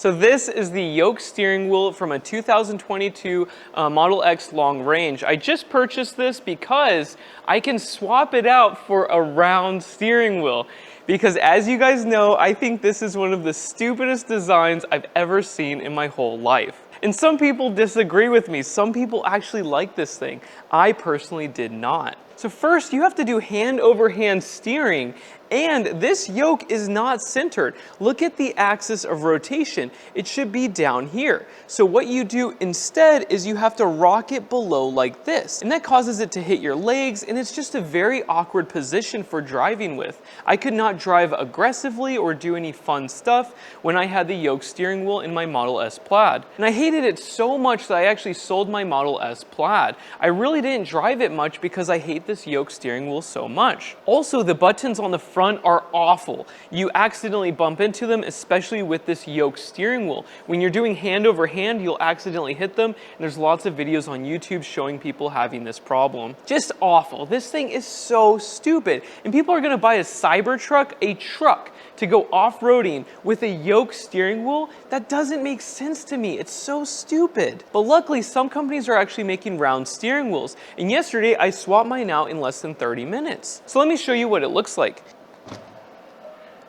So this is the Yoke steering wheel from a 2022 Model X long range. I just purchased this because I can swap it out for a round steering wheel. Because as you guys know, I think this is one of the stupidest designs I've ever seen in my whole life. And some people disagree with me. Some people actually like this thing. I personally did not. So first, you have to do hand-over-hand steering, and this yoke is not centered. Look at the axis of rotation. It should be down here. So what you do instead is you have to rock it below like this, and that causes it to hit your legs, and it's just a very awkward position for driving with. I could not drive aggressively or do any fun stuff when I had the yoke steering wheel in my Model S Plaid. And I hated it so much that I actually sold my Model S Plaid. I really didn't drive it much because I hate this yoke steering wheel so much. Also, the buttons on the front are awful. You accidentally bump into them, especially with this yoke steering wheel. When you're doing hand over hand, you'll accidentally hit them, and there's lots of videos on YouTube showing people having this problem. Just awful. This thing is so stupid. And people are gonna buy a Cybertruck, a truck, to go off-roading with a yoke steering wheel? That doesn't make sense to me. It's so stupid. But luckily, some companies are actually making round steering wheels. And yesterday, I swapped mine out in less than 30 minutes. So let me show you what it looks like.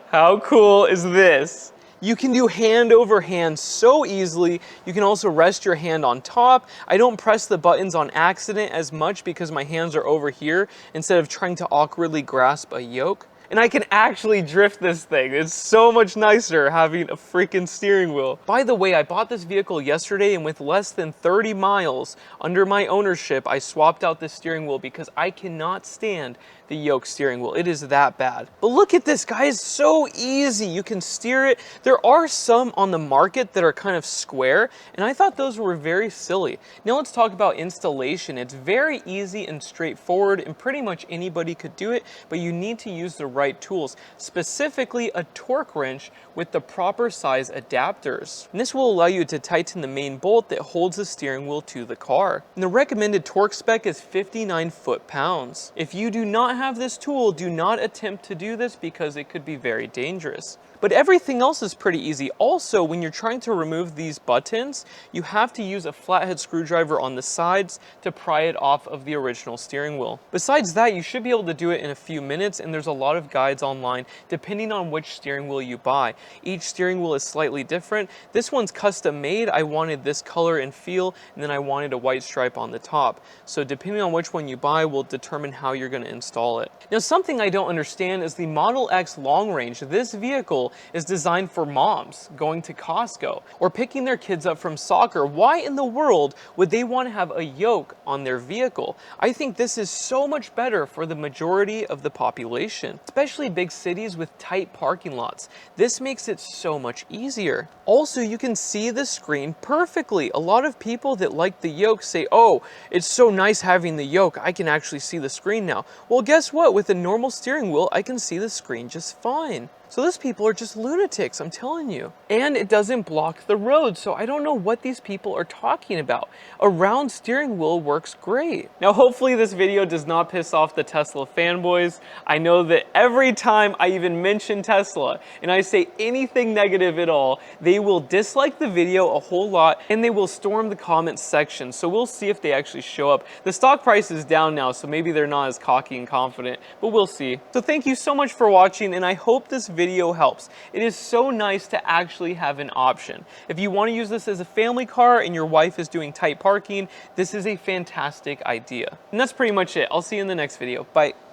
How cool is this? You can do hand over hand so easily. You can also rest your hand on top. I don't press the buttons on accident as much because my hands are over here instead of trying to awkwardly grasp a yoke. And I can actually drift this thing. It's so much nicer having a freaking steering wheel. By the way, I bought this vehicle yesterday, and with less than 30 miles under my ownership, I swapped out this steering wheel because I cannot stand the yoke steering wheel. It is that bad. But look at this, guys. So easy. You can steer it. There are some on the market that are kind of square, and I thought those were very silly. Now let's talk about installation. It's very easy and straightforward, and pretty much anybody could do it, but you need to use the right tools, specifically a torque wrench with the proper size adapters. And this will allow you to tighten the main bolt that holds the steering wheel to the car. And the recommended torque spec is 59 foot-pounds. If you do not have this tool, do not attempt to do this because it could be very dangerous. But everything else is pretty easy. Also, when you're trying to remove these buttons, you have to use a flathead screwdriver on the sides to pry it off of the original steering wheel. Besides that, you should be able to do it in a few minutes, and there's a lot of guides online depending on which steering wheel you buy. Each steering wheel is slightly different. This one's custom made. I wanted this color and feel, and then I wanted a white stripe on the top. So depending on which one you buy will determine how you're going to install it. Now, something I don't understand is the Model X long range. This vehicle is designed for moms going to Costco or picking their kids up from soccer. Why in the world would they want to have a yoke on their vehicle? I think this is so much better for the majority of the population, especially big cities with tight parking lots. This makes it so much easier. Also, you can see the screen perfectly. A lot of people that like the yoke say, oh, it's so nice having the yoke. I can actually see the screen now. Well, guess what? With a normal steering wheel, I can see the screen just fine. So those people are just lunatics, I'm telling you. And it doesn't block the road, so I don't know what these people are talking about. A round steering wheel works great. Now, hopefully this video does not piss off the Tesla fanboys. I know that every time I even mention Tesla and I say anything negative at all, they will dislike the video a whole lot and they will storm the comments section. So we'll see if they actually show up. The stock price is down now, so maybe they're not as cocky and confident, but we'll see. So thank you so much for watching, and I hope this video helps. It is so nice to actually have an option. If you want to use this as a family car and your wife is doing tight parking, this is a fantastic idea. And that's pretty much it. I'll see you in the next video. Bye.